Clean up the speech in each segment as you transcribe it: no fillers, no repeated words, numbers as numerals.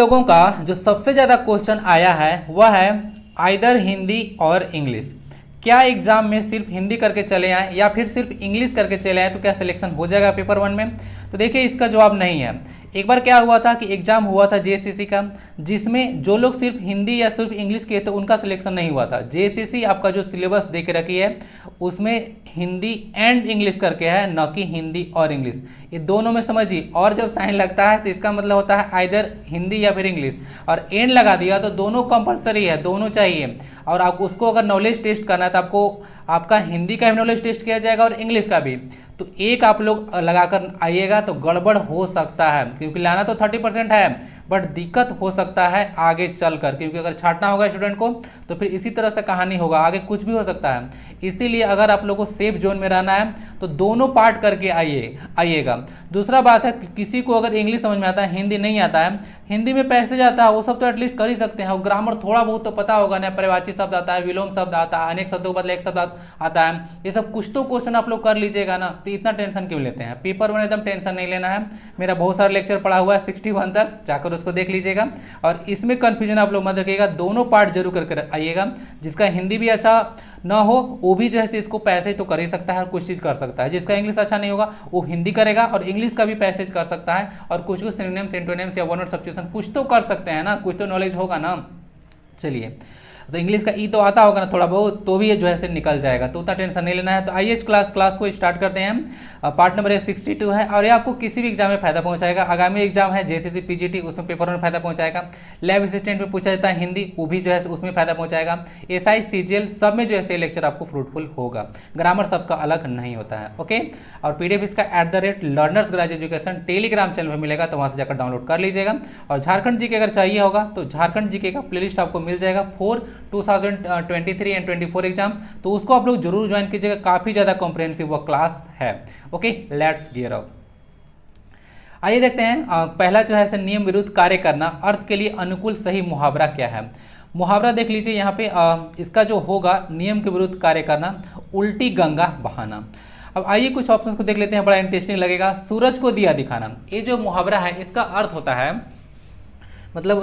लोगों का जो सबसे ज़्यादा क्वेश्चन आया है वह है आइदर हिंदी और इंग्लिश। क्या एग्जाम में सिर्फ हिंदी करके चले आए या फिर सिर्फ इंग्लिश करके चले आए तो क्या सिलेक्शन हो जाएगा पेपर 1 में? तो देखिए इसका जवाब नहीं है। एक बार क्या हुआ था कि एग्जाम हुआ था जेएसएससी का, जिसमें जो लोग सिर्फ हिंदी या सिर्फ इंग्लिश किए थे उनका सिलेक्शन नहीं हुआ था। जेएसएससी आपका जो सिलेबस दे के रखी है उसमें हिंदी एंड इंग्लिश करके है, न कि हिंदी और इंग्लिश। ये दोनों में समझिए, और जब साइन लगता है तो इसका मतलब होता है आइदर हिंदी या फिर इंग्लिश, और एंड लगा दिया तो दोनों कंपलसरी है, दोनों चाहिए। और आप उसको अगर नॉलेज टेस्ट करना है तो आपको आपका हिंदी का भी नॉलेज टेस्ट किया जाएगा और इंग्लिश का भी। तो एक आप लोग लगाकर आइएगा तो गड़बड़ हो सकता है, क्योंकि लाना तो 30% है बट दिक्कत हो सकता है आगे चलकर, क्योंकि अगर छांटना होगा स्टूडेंट को तो फिर इसी तरह से कहानी होगा, आगे कुछ भी हो सकता है। इसीलिए अगर आप लोगों को सेफ जोन में रहना है तो दोनों पार्ट करके आइएगा। दूसरा बात है कि किसी को अगर इंग्लिश समझ में आता है, हिंदी नहीं आता है, हिंदी में पैसेज आता है वो सब तो एटलीस्ट कर ही सकते हैं, और ग्रामर थोड़ा बहुत तो पता होगा ना, पर्यायवाची शब्द आता है, विलोम शब्द आता है, अनेक शब्दों के बदले एक शब्द आता है, ये सब कुछ तो क्वेश्चन आप लोग कर लीजिएगा ना, तो इतना टेंशन क्यों लेते हैं? पेपर 1 एकदम टेंशन नहीं लेना है। मेरा बहुत सारा लेक्चर पड़ा हुआ है 61 तक, जाकर उसको देख लीजिएगा, और इसमें कन्फ्यूजन आप लोग मत रखिएगा, दोनों पार्ट जरूर करके आइएगा। जिसका हिंदी भी अच्छा ना हो वो भी जो है इसको पैसेज तो कर ही सकता है और कुछ चीज़ कर सकता है। जिसका इंग्लिश अच्छा नहीं होगा वो हिंदी करेगा और इंग्लिश का भी पैसेज कर सकता है, और कुछ कुछ सिनोनिम्स एंटोनिम्स या वन वर्ड सब्स्टिट्यूशन कुछ तो कर सकते हैं ना, कुछ तो नॉलेज होगा ना। चलिए, तो इंग्लिश का ई तो आता होगा ना थोड़ा बहुत, तो भी ये जो है से निकल जाएगा, तो उतना टेंशन नहीं लेना है। तो आइए क्लास को स्टार्ट करते हैं। पार्ट नंबर 62 है, और ये आपको किसी भी एग्जाम में फायदा पहुंचाएगा। आगामी एग्जाम है जेएसएससी पीजीटी, उसमें पेपर में फायदा पहुंचाएगा। लैब असिस्टेंट में पूछा जाता है हिंदी, वो भी जो है उसमें फायदा पहुंचाएगा। एसआई सीजीएल सब में जो है लेक्चर आपको फ्रूटफुल होगा। ग्रामर सबका अलग नहीं होता है, ओके। और पीडीएफ इसका @लर्नर्स ग्राज एजुकेशन टेलीग्राम चैनल पर मिलेगा, तो वहाँ से जाकर डाउनलोड कर लीजिएगा। और झारखंड जीके अगर चाहिए होगा तो झारखंड जीके का प्लेलिस्ट आपको मिल जाएगा फॉर 2023 एंड 24 एग्जाम, तो उसको आप लोग जरूर ज्वाइन कीजिएगा, काफी ज्यादा कॉम्प्रिहेंसिव वो क्लास है। Okay, let's gear up. आइए देखते हैं पहला जो है नियम विरुद्ध कार्य करना, अर्थ के लिए अनुकूल सही मुहावरा क्या है। मुहावरा देख लीजिए यहाँ पे, इसका जो होगा नियम के विरुद्ध कार्य करना, उल्टी गंगा बहाना। अब आइए कुछ ऑप्शंस को देख लेते हैं, बड़ा इंटरेस्टिंग लगेगा। सूरज को दिया दिखाना, ये जो मुहावरा है इसका अर्थ होता है मतलब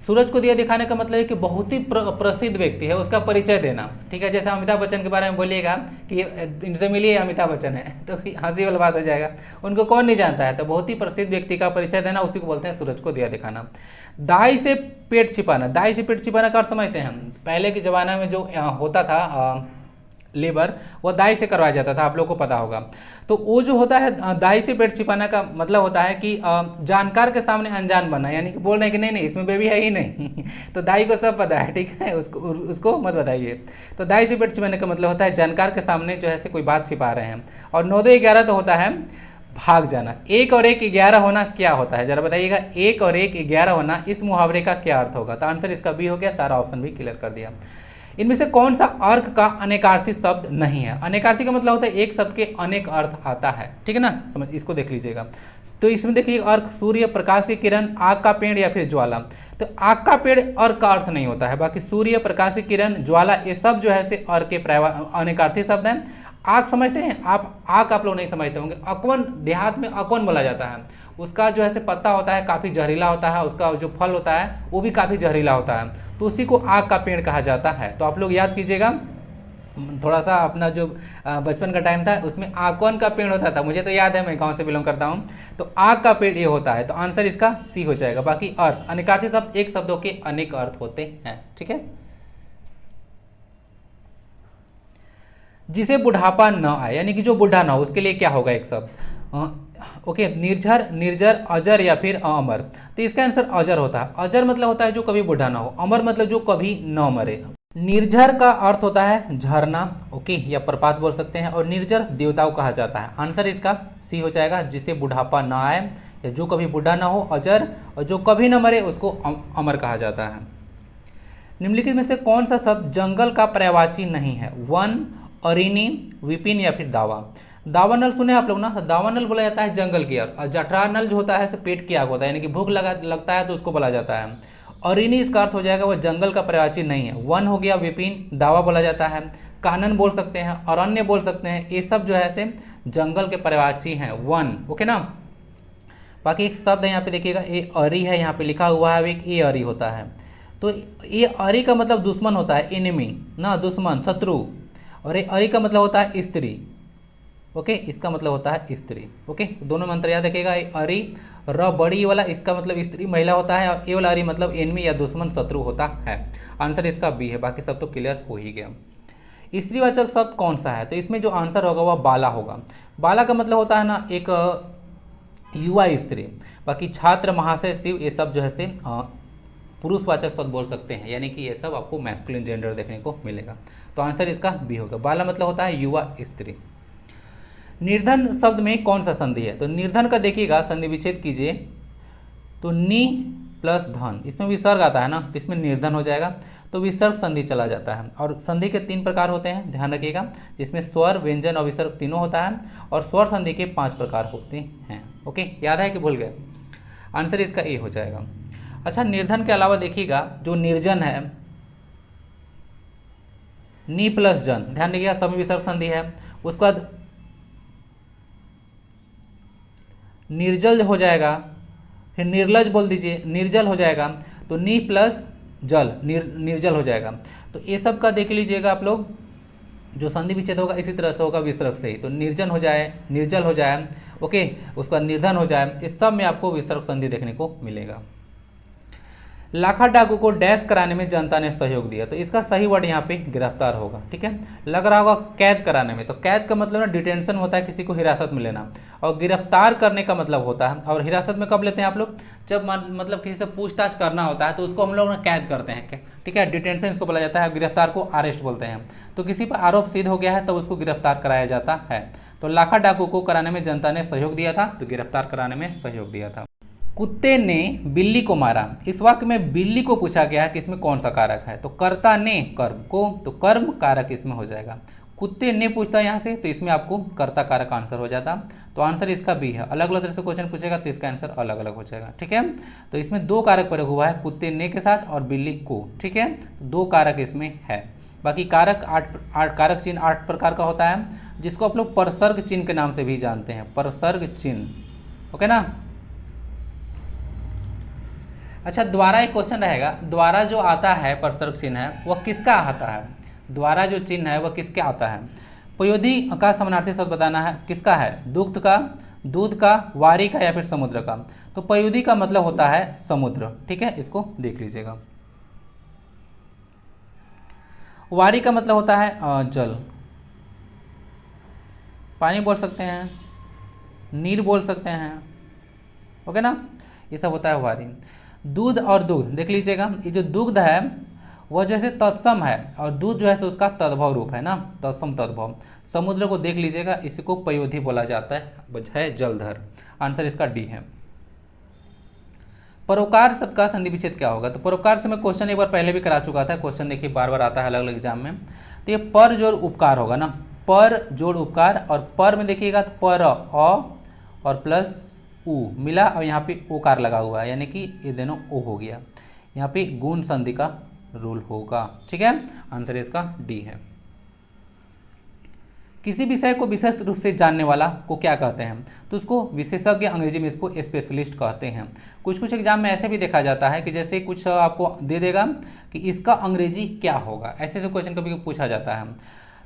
सूरज को दिया दिखाने का मतलब है कि बहुत ही प्रसिद्ध व्यक्ति है उसका परिचय देना, ठीक है। जैसे अमिताभ बच्चन के बारे में बोलिएगा कि इनसे मिलिए अमिताभ बच्चन है, तो हंसी वाला बात हो जाएगा, उनको कौन नहीं जानता है। तो बहुत ही प्रसिद्ध व्यक्ति का परिचय देना, उसी को बोलते हैं सूरज को दिया दिखाना। दाई से पेट छिपाना, दाई से पेट छिपाना का अर्थ समझते हैं हम। पहले के जमाना में जो होता था लेबर, वो दाई से करवाया जाता था, आप लोग को पता होगा। तो वो जो होता है दाई से पेट छिपाना का मतलब होता है कि जानकार के सामने अनजान बनना, यानी कि बोल रहे हैं कि नहीं इसमें बेबी है ही नहीं तो दाई को सब पता है, ठीक है, उसको मत बताइए। तो दाई से पेट छिपाने का मतलब होता है जानकार के सामने जो है कोई बात छिपा रहे हैं। और 9 2 11 तो होता है भाग जाना। 1 और 1 11 होना क्या होता है, जरा बताइएगा। 1 और 1 11 होना, इस मुहावरे का क्या अर्थ होगा? तो आंसर इसका बी हो गया, सारा ऑप्शन भी क्लियर कर दिया। इनमें से कौन सा अर्क का अनेकार्थी शब्द नहीं है? अनेकार्थी का मतलब होता है एक शब्द के अनेक अर्थ आता है, ठीक है ना, समझ, इसको देख लीजिएगा। तो इसमें देखिए अर्क सूर्य, प्रकाश की किरण, आग का पेड़ या फिर ज्वाला। तो आग का पेड़ अर्क का अर्थ नहीं होता है, बाकी सूर्य, प्रकाश की किरण, ज्वाला ये सब जो है से अर्क के अनेकार्थी शब्द हैं। आग समझते हैं आप? आग आप लोग नहीं समझते होंगे। अकवन, देहात में अकवन बोला जाता है, उसका जो है पत्ता होता है काफ़ी जहरीला होता है, उसका जो फल होता है वो भी काफ़ी जहरीला होता है, तो उसी को आग का पेड़ कहा जाता है। तो आप लोग याद कीजिएगा, थोड़ा सा अपना जो बचपन का टाइम था उसमें आकवन का पेड़ होता था, मुझे तो याद है, मैं गांव से बिलोंग करता हूँ। तो आग का पेड़ ये होता है, तो आंसर इसका सी हो जाएगा। बाकी अर्थ, अनेकार्थी शब्द एक शब्दों के अनेक अर्थ होते हैं, ठीक है। जिसे बुढ़ापा न आए, यानी कि जो बुढ़ा ना हो, उसके लिए क्या होगा एक शब्द? ओके, निर्झर, निर्जर, अजर या फिर अमर। तो इसका आंसर अजर होता है। अजर मतलब होता है जो कभी बुढ़ा ना हो, अमर मतलब जो कभी न मरे। निर्झर का अर्थ होता है झरना, ओके, या प्रपात बोल सकते हैं, और निर्जर देवताओं कहा जाता है। आंसर इसका सी हो जाएगा, जिसे बुढ़ापा ना आए या जो कभी बुढ़ा ना हो अजर, और जो कभी न मरे उसको अमर कहा जाता है। निम्नलिखित में से कौन सा शब्द जंगल का पर्यायवाची नहीं है? वन, अरिणी, विपिन या फिर दावा। दावानल सुने आप लोग ना, दावानल बोला जाता है जंगल की आग, और जठरानल जो होता है पेट की आग होता है, यानी कि भूख लगता है तो उसको बोला जाता है। अरिणी इसका अर्थ हो जाएगा वह जंगल का पर्यायवाची नहीं है। वन हो गया, विपिन, दावा बोला जाता है, कानन बोल सकते हैं, अरण्य बोल सकते हैं, ये सब जो है से जंगल के पर्यायवाची हैं, वन, ओके ना। बाकी एक शब्द है यहाँ पे देखिएगा, ए अरी है यहाँ पे लिखा हुआ है, एक ए अरी होता है। तो ए अरी का मतलब दुश्मन होता है, एनिमी ना, दुश्मन शत्रु। और ए अरी का मतलब होता है स्त्री। ओके, इसका मतलब होता है स्त्री। ओके, दोनों में अंतर याद रखिएगा। ए अरी र बड़ी वाला इसका मतलब स्त्री महिला होता है, और ए वाला अरी मतलब एनिमी या दुश्मन शत्रु होता है। आंसर इसका बी है। बाकी सब तो क्लियर हो ही गया। स्त्रीवाचक शब्द कौन सा है? तो इसमें जो आंसर होगा वह बाला होगा। बाला का मतलब होता है ना एक युवा स्त्री। बाकी छात्र, महाशय, शिव, ये सब जो है से पुरुषवाचक शब्द बोल सकते हैं, यानी कि ये सब आपको मैस्कुलिन जेंडर देखने को मिलेगा। तो आंसर इसका बी होगा। बाला मतलब होता है युवा स्त्री। निर्धन शब्द में कौन सा संधि है? तो निर्धन का देखिएगा, संधि विच्छेद कीजिए तो नि प्लस धन, इसमें विसर्ग आता है ना, तो इसमें निर्धन हो जाएगा, तो विसर्ग संधि चला जाता है। और संधि के 3 प्रकार होते हैं, ध्यान रखिएगा, जिसमें स्वर, व्यंजन और विसर्ग तीनों होता है। और स्वर संधि के 5 प्रकार होते हैं। ओके, याद है कि भूल गए? आंसर इसका ए हो जाएगा। अच्छा, निर्धन के अलावा देखिएगा जो निर्जन है, नी प्लस जन, ध्यान रखिएगा, सभी विसर्ग संधि है। उसके बाद निर्जल हो जाएगा, फिर निर्लज बोल दीजिए, निर्जल हो जाएगा, तो नी प्लस जल, निर्जल हो जाएगा। तो ये सब का देख लीजिएगा आप लोग, जो संधि विच्छेद होगा इसी तरह से होगा विसर्ग से ही। तो निर्जन हो जाए, निर्जल हो जाए, ओके, उसका निर्धन हो जाए, इस सब में आपको विसर्ग संधि देखने को मिलेगा। लाखा डाकू को डैश कराने में जनता ने सहयोग दिया, तो इसका सही वर्ड यहाँ पे गिरफ्तार होगा। ठीक है, लग रहा होगा कैद कराने में, तो कैद का मतलब ना डिटेंशन होता है, किसी को हिरासत में लेना, और गिरफ्तार करने का मतलब होता है। और हिरासत में कब लेते हैं आप लोग? जब मतलब किसी से पूछताछ करना होता है तो उसको हम लोग ना कैद करते हैं। ठीक है, डिटेंशन इसको बोला जाता है, गिरफ्तार को अरेस्ट बोलते हैं। तो किसी पर आरोप सिद्ध हो गया है तो उसको गिरफ्तार कराया जाता है। तो लाखा डाकू को कराने में जनता ने सहयोग दिया था, तो गिरफ्तार कराने में सहयोग दिया था। कुत्ते ने बिल्ली को मारा, इस वाक्य में बिल्ली को पूछा गया है कि इसमें कौन सा कारक है? तो कर्ता ने कर्म को, तो कर्म कारक इसमें हो जाएगा। कुत्ते ने पूछता है यहाँ से, तो इसमें आपको कर्ता कारक आंसर हो जाता। तो आंसर इसका बी है। अलग अलग तरह से क्वेश्चन पूछेगा तो इसका आंसर अलग अलग हो जाएगा। ठीक है, तो इसमें 2 कारक प्रयोग हुआ है, कुत्ते ने के साथ और बिल्ली को। ठीक है, 2 कारक इसमें है। बाकी कारक 8 कारक चिन्ह 8 प्रकार का होता है, जिसको आप लोग परसर्ग चिन्ह के नाम से भी जानते हैं, परसर्ग चिन्ह। ओके ना। अच्छा, द्वारा एक क्वेश्चन रहेगा, द्वारा जो आता है परसर्ग चिन्ह है वह किसका आता है? द्वारा जो चिन्ह है वह किसके आता है? पयोधी का समानार्थी शब्द बताना है, किसका है? दुग्ध का, दूध का, वारी का, या फिर समुद्र का? तो पयोधी का मतलब होता है समुद्र। ठीक है, इसको देख लीजिएगा। वारी का मतलब होता है जल, पानी बोल सकते हैं, नीर बोल सकते हैं। ओके ना, ये सब होता है वारी। दूध और दुग्ध देख लीजिएगा, ये जो दुग्ध है वह जैसे तत्सम है, और दूध जो है उसका तद्भव रूप है ना, तत्सम तद्भव। समुद्र को देख लीजिएगा, इसको पयोधी बोला जाता है जलधर। आंसर इसका डी है। परोपकार शब्द का संधि विच्छेद क्या होगा? तो परोपकार से मैं क्वेश्चन एक बार पहले भी करा चुका था, क्वेश्चन देखिए बार बार आता है अलग अलग एग्जाम में। तो ये पर जोड़ उपकार होगा ना, पर जोड़ उपकार, और पर में देखिएगा तो पर और प्लस उ मिला, और यहाँ पे ओकार लगा हुआ है, यानी कि ये दोनों ओ हो गया। यहाँ पे गुण संधि का रूल होगा। ठीक है, आंसर इसका डी है। किसी विषय को विशेष रूप से जानने वाला को क्या कहते हैं? तो उसको विशेषज्ञ, अंग्रेजी में इसको स्पेशलिस्ट कहते हैं। कुछ एग्जाम में ऐसे भी देखा जाता है कि जैसे कुछ आपको दे देगा कि इसका अंग्रेजी क्या होगा, ऐसे से क्वेश्चन कभी पूछा जाता है।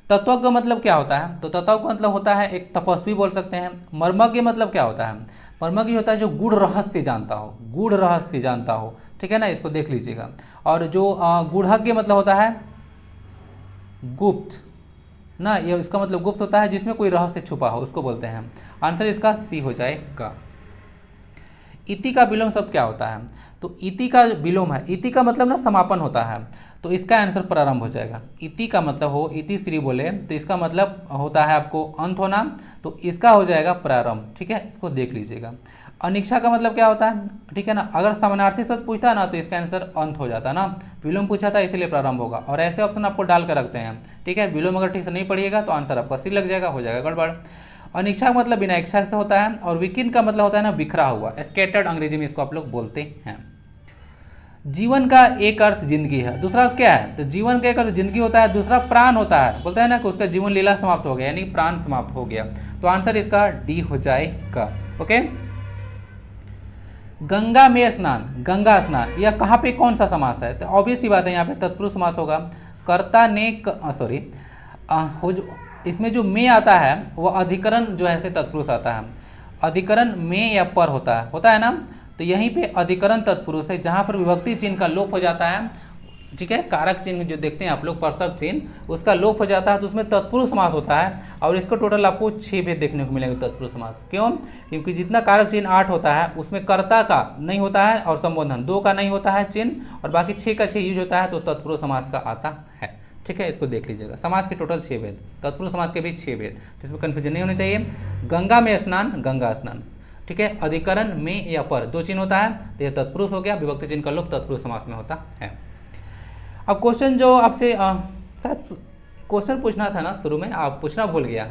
तत्वज्ञ मतलब क्या होता है? तो तत्वज्ञ मतलब होता है एक तपस्वी बोल सकते हैं। मर्मज्ञ मतलब क्या होता है? मर्मज्ञ होता है जो गूढ़ रहस्य जानता हो, गूढ़ रहस्य जानता हो। ठीक है ना, इसको देख लीजिएगा। और जो गूढ़ज्ञ मतलब होता है गुप्त ना, ये इसका मतलब गुप्त होता है जिसमें कोई रहस्य छुपा हो, उसको बोलते हैं। आंसर इसका सी हो जाएगा। इति का विलोम शब्द क्या होता है? तो इति का विलोम है, इति का मतलब ना समापन होता है, तो इसका आंसर प्रारंभ हो जाएगा। इति का मतलब हो, इति श्री बोले तो इसका मतलब होता है आपको अंत होना, तो इसका हो जाएगा प्रारंभ। ठीक है, इसको देख लीजिएगा। अनिच्छा का मतलब क्या होता है? ठीक है ना, अगर समानार्थी शब्द पूछता है ना तो इसका आंसर अंत हो जाता ना, विलोम पूछा था इसलिए प्रारंभ होगा। और ऐसे ऑप्शन आपको डाल कर रखते हैं। ठीक है, विलोम अगर ठीक से नहीं पढ़िएगा तो आंसर आपका सी लग जाएगा, हो जाएगा गड़बड़। अनिच्छा का मतलब बिना इच्छा से होता है, और विकीर्ण का मतलब होता है ना बिखरा हुआ, स्कैटर्ड, अंग्रेजी में इसको आप लोग बोलते हैं। जीवन का एक अर्थ जिंदगी है, दूसरा अर्थ क्या है? तो जीवन का एक अर्थ जिंदगी होता है, दूसरा प्राण होता है। बोलता है ना कि उसका जीवन लीला समाप्त हो गया, यानी प्राण समाप्त हो गया। तो आंसर इसका डी हो जाएगा। ओके, गंगा में स्नान, गंगा स्नान, यह कहाँ पे कौन सा समास है? तो ऑब्वियस सी बात है, यहाँ पे तत्पुरुष समास होगा। कर्ता ने सॉरी इसमें जो में आता है वह अधिकरण जो है से तत्पुरुष आता है। अधिकरण में या पर होता है ना, तो यहीं पे अधिकरण तत्पुरुष है, जहाँ पर विभक्ति चिन्ह का लोप हो जाता है, ठीक है, कारक चिन्ह जो देखते हैं आप लोग, परसक चिन्ह, उसका लोप हो जाता है, तो उसमें तत्पुरुष समास होता है। और इसको टोटल आपको 6 भेद देखने को मिलेंगे तत्पुरुष समास। क्यों? क्योंकि जितना कारक चिन्ह 8 होता है उसमें कर्ता का नहीं होता है और संबोधन 2 का नहीं होता है चिन्ह, और बाकी 6 का 6 यूज होता है, तो तत्पुरुष समास का आता है। ठीक है, इसको देख लीजिएगा। समास के टोटल 6 भेद, तत्पुरुष समास के भी 6 भेद, तो इसमें कन्फ्यूजन नहीं होनी चाहिए। गंगा में स्नान, गंगा स्नान, ठीक है, अधिकरण में या पर 2 चिन्ह होता है, तो यह तत्पुरुष हो गया, विभक्ति चिन्ह का लोप तत्पुरुष समास में होता है। अब क्वेश्चन जो आपसे क्वेश्चन पूछना था ना शुरू में, आप पूछना भूल गया,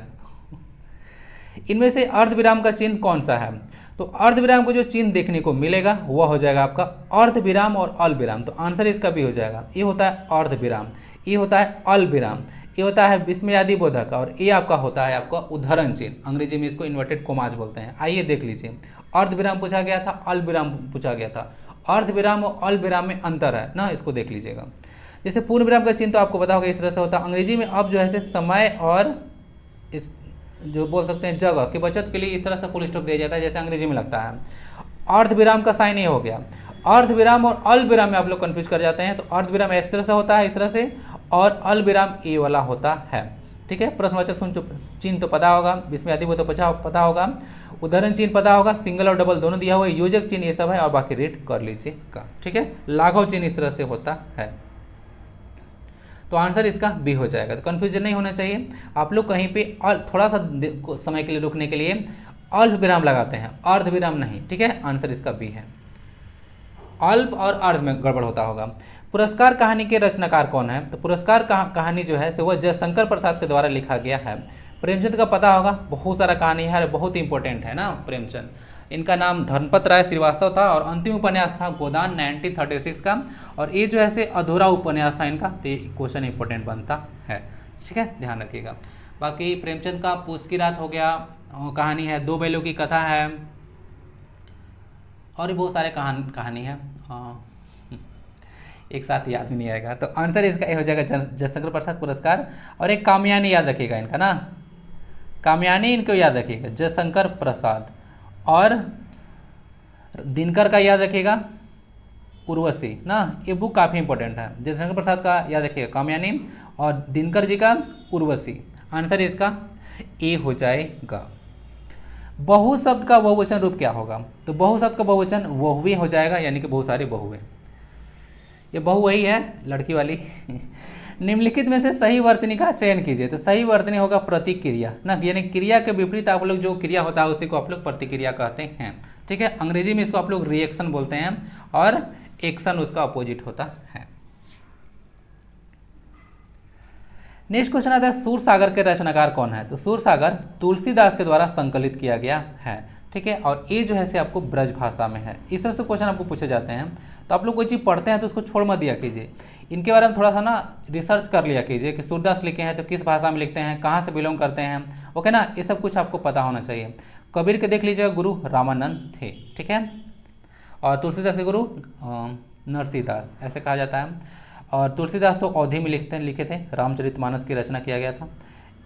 इनमें से अर्धविराम का चिन्ह कौन सा है? तो अर्धविराम को जो चिन्ह देखने को मिलेगा वह हो जाएगा आपका अर्धविराम और अल्पविराम। तो आंसर इसका भी हो जाएगा, ये होता है अर्धविराम, ये होता है अल्पविराम, ये होता है विस्मयादि बोधक, और ये आपका होता है आपका उद्धरण चिन्ह। अंग्रेजी में इसको इन्वर्टेड कोमाज बोलते हैं। आइए देख लीजिए, अर्धविराम पूछा गया था, अल्पविराम पूछा गया था। अर्धविराम और अल्पविराम में अंतर है ना, इसको देख लीजिएगा। जैसे पूर्ण विराम का चिन्ह तो आपको पता होगा इस तरह से होता है। अंग्रेजी में अब जो है समय और इस जो बोल सकते हैं जगह की बचत के लिए इस तरह से फुल स्टॉप दिया जाता है, जैसे अंग्रेजी में लगता है। अर्धविराम का साइन ये हो गया। अर्धविराम और अल्पविराम में आप लोग कंफ्यूज कर जाते हैं, तो अर्धविराम इस तरह से होता है, इस तरह से, और अल्पविराम ए वाला होता है। ठीक है, प्रश्नवाचक चिन्ह तो पता होगा, विस्मयादि वो तो पता होगा, उदाहरण चिन्ह पता होगा, सिंगल और डबल दोनों दिया हुआ है, योजक चिन्ह ये सब है, और बाकी रीड कर लीजिएगा। ठीक है, लाघव चिन्ह इस तरह से होता है। तो आंसर इसका बी हो जाएगा। तो कंफ्यूजन नहीं होना चाहिए। आप लोग कहीं पे थोड़ा सा समय के लिए रुकने के लिए अल्प विराम लगाते हैं, अर्ध विराम नहीं। ठीक है, आंसर इसका बी है। अल्प और अर्ध में गड़बड़ होता होगा। पुरस्कार कहानी के रचनाकार कौन है? तो पुरस्कार कहानी जो है वह जयशंकर प्रसाद के द्वारा लिखा गया है। प्रेमचंद का पता होगा, बहुत सारा कहानी है, बहुत इंपॉर्टेंट है ना प्रेमचंद। इनका नाम धर्मपत राय श्रीवास्तव था, और अंतिम उपन्यास था गोदान 1936 का, और ये जो है से अधूरा उपन्यास था इनका, तो ये क्वेश्चन इंपॉर्टेंट बनता है। ठीक है, ध्यान रखिएगा। बाकी प्रेमचंद का पूस की रात हो गया, कहानी है, दो बैलों की कथा है, और भी बहुत सारे कहानी है, एक साथ याद भी नहीं आएगा। तो आंसर इसका ये हो जाएगा जयशंकर प्रसाद पुरस्कार। और एक कामयानी याद रखिएगा इनका ना, कामयानी इनको याद रखिएगा, जयशंकर प्रसाद। और दिनकर का याद रखिएगा, उर्वशी ना, ये बुक काफ़ी इंपॉर्टेंट है। जयशंकर प्रसाद का याद रखिएगा कामयानी, और दिनकर जी का उर्वशी। आंसर इसका ए हो जाएगा। बहु शब्द का बहुवचन रूप क्या होगा? तो बहु शब्द का बहुवचन बहुवे हो जाएगा, यानी कि बहुत सारे बहुवे। ये बहु वही है, लड़की वाली। निम्नलिखित में से सही वर्तनी का चयन कीजिए। तो सही वर्तनी होगा प्रतिक्रिया ना, यानी क्रिया के विपरीत आप लोग जो क्रिया होता है उसी को आप लोग प्रतिक्रिया कहते हैं। ठीक है, अंग्रेजी में इसको आप लोग रिएक्शन बोलते हैं, और एक्शन उसका अपोजिट होता है। नेक्स्ट क्वेश्चन आता है, सूरसागर के रचनाकार कौन है? तो सूरसागर तुलसीदास के द्वारा संकलित किया गया है। ठीक है, और ये जो है से आपको ब्रज भाषा में है। इस तरह से क्वेश्चन आपको पूछे जाते हैं, तो आप लोग कोई चीज़ पढ़ते हैं तो उसको छोड़ मत दिया कीजिए, इनके बारे में थोड़ा सा ना रिसर्च कर लिया कीजिए कि सूरदास लिखे हैं तो किस भाषा में लिखते हैं, कहाँ से बिलोंग करते हैं। ओके ना, ये सब कुछ आपको पता होना चाहिए। कबीर के देख लीजिएगा, गुरु रामानंद थे। ठीक है, और तुलसीदास के गुरु नरसिंहदास ऐसे कहा जाता है। और तुलसीदास तो अवधि में लिखे थे, रामचरितमानस की रचना किया गया था।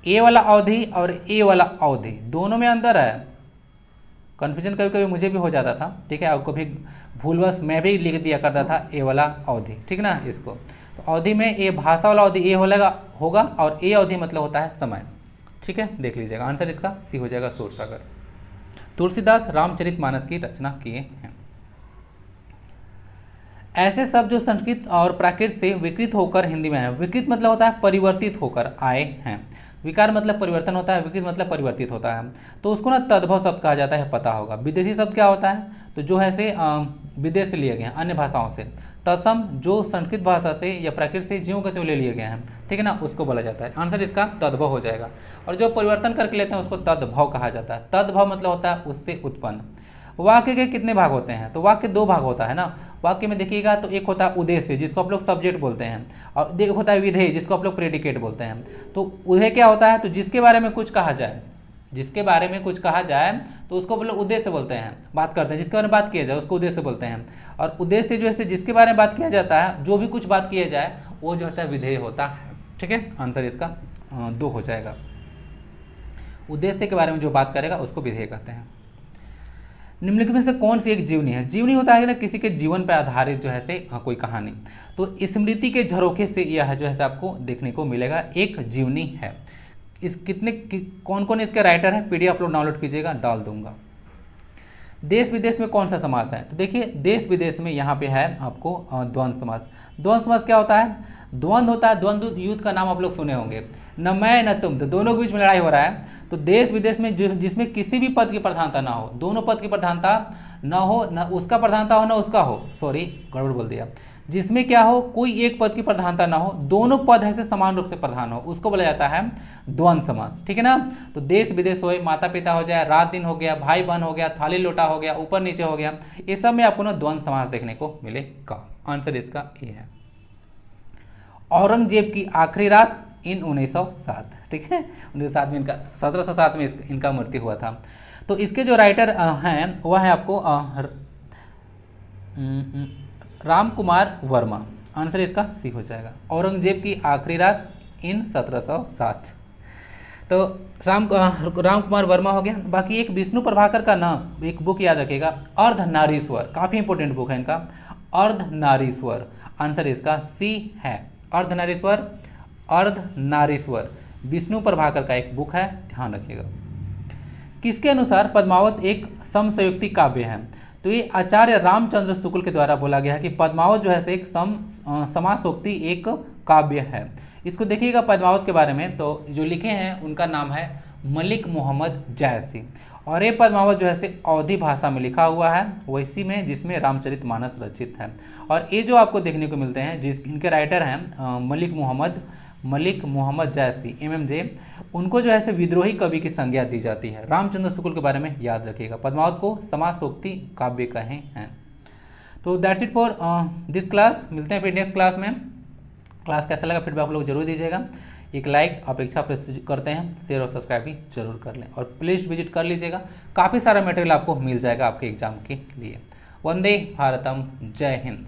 ए वाला अवधि और ए वाला अवधि दोनों में अंतर है। कन्फ्यूजन कभी कभी मुझे भी हो जाता था। ठीक है, और कभी भूलवश मैं भी लिख दिया करता था ए वाला अवधि। ठीक ना, इसको तो अवधि में ए भाषा वाला अवधि ए होगा, और ए अवधि मतलब होता है समय। ठीक है, देख लीजिएगा, आंसर इसका सी हो जाएगा, सूरसागर। तुलसीदास रामचरितमानस की रचना किए हैं। ऐसे शब्द जो संस्कृत और प्राकृत से विकृत होकर हिंदी में आए। विकृत मतलब होता है परिवर्तित होकर आए हैं। विकार मतलब परिवर्तन होता है, विकृत मतलब परिवर्तित होता है, तो उसको ना तद्भव शब्द कहा जाता है, पता होगा। विदेशी शब्द क्या होता है? तो जो है से विदेश से लिए गए हैं, अन्य भाषाओं से। तत्सम जो संस्कृत भाषा से या प्राकृत से ज्यों के त्यों ले लिए गए हैं, ठीक है ना, उसको बोला जाता है। आंसर इसका तद्भव हो जाएगा। और जो परिवर्तन करके लेते हैं उसको तद्भव कहा जाता है। तद्भव मतलब होता है उससे उत्पन्न। वाक्य के कितने भाग होते हैं? तो वाक्य 2 भाग होता है ना। वाक्य में देखिएगा तो एक होता है उद्देश्य, जिसको आप लोग सब्जेक्ट बोलते हैं, और एक होता है विधेय, जिसको आप लोग प्रेडिकेट बोलते हैं। तो उधेय क्या होता है? तो जिसके बारे में कुछ कहा जाए, जिसके बारे में कुछ कहा जाए तो उसको बोलो उद्देश्य बोलते हैं, बात करते हैं, जिसके बारे में बात किया जाए उसको उद्देश्य बोलते हैं। और उद्देश्य जो है जिसके बारे में बात किया जाता है, जो भी कुछ बात किया जाए वो जो होता है विधेय होता है। ठीक है, आंसर इसका 2 हो जाएगा। उद्देश्य के बारे में जो बात करेगा उसको विधेय कहते हैं। निम्नलिखित में से कौन सी एक जीवनी है? जीवनी होता है ना किसी के जीवन पर आधारित जो है से कोई कहानी। तो स्मृति के झरोखे से यह जो है आपको देखने को मिलेगा एक जीवनी है। इस कौन कौन इसके राइटर हैं, पीडीएफ आप लोग डाउनलोड कीजिएगा, डाल दूंगा। देश विदेश में कौन सा समास है? तो देखिए देश विदेश में यहाँ पे है आपको द्वंद्व समास। द्वंद्व समास क्या होता है? द्वंद्व होता है, द्वंद्व युद्ध का नाम आप लोग सुने होंगे, न मैं न तुम, तो दोनों के बीच में लड़ाई हो रहा है। तो देश विदेश में जिसमें किसी भी पद की प्रधानता ना हो, दोनों पद की प्रधानता न हो, न उसका प्रधानता हो न उसका हो, सॉरी गड़बड़ बोल दिया, जिसमें क्या हो, कोई एक पद की प्रधानता ना हो, दोनों पद ऐसे समान रूप से प्रधान हो, उसको बोला जाता है द्वंद्व समास। ठीक है ना। तो देश विदेश हो, माता पिता हो जाए, रात दिन हो गया, भाई बहन हो गया, थाली लोटा हो गया, ऊपर नीचे हो गया, ये सब में आपको ना द्वंद्व समास देखने को मिलेगा। आंसर इसका ये है। औरंगजेब की आखिरी रात इन 1907। ठीक है, 1907 में इनका 1707 में इनका मृत्यु हुआ था। तो इसके जो राइटर हैं वह है आपको राम कुमार वर्मा। आंसर इसका सी हो जाएगा। औरंगजेब की आखिरी रात इन 1707। तो राम कुमार वर्मा हो गया। बाकी एक विष्णु प्रभाकर का नाम एक बुक याद रखिएगा, अर्धनारीश्वर, काफ़ी इंपॉर्टेंट बुक है इनका, अर्धनारीश्वर। आंसर इसका सी है, अर्धनारीश्वर। अर्धनारीश्वर विष्णु प्रभाकर का एक बुक है, ध्यान रखिएगा। किसके अनुसार पद्मावत एक समसंयुक्ति काव्य है? तो ये आचार्य रामचंद्र शुक्ल के द्वारा बोला गया है कि पद्मावत जो है से एक समासोक्ति एक काव्य है। इसको देखिएगा पद्मावत के बारे में, तो जो लिखे हैं उनका नाम है मलिक मोहम्मद जायसी। और ये पद्मावत जो है से अवधी भाषा में लिखा हुआ है, वैसी में जिसमें रामचरितमानस रचित है। और ये जो आपको देखने को मिलते हैं इनके राइटर हैं मलिक मोहम्मद जायसी MMJ, उनको जो है से विद्रोही कवि की संज्ञा दी जाती है। रामचंद्र शुक्ल के बारे में याद रखिएगा, पद्मावत को समासोक्ति काव्य कहे हैं। तो that's it for this class. मिलते हैं फिर नेक्स्ट क्लास में। क्लास कैसा लगा फीडबैक आप लोग जरूर दीजिएगा। एक लाइक अपेक्षा करते हैं, शेयर और सब्सक्राइब भी जरूर कर लें, और प्लीज विजिट कर लीजिएगा, काफ़ी सारा मटेरियल आपको मिल जाएगा आपके एग्जाम के लिए। वंदे भारतम, जय हिंद।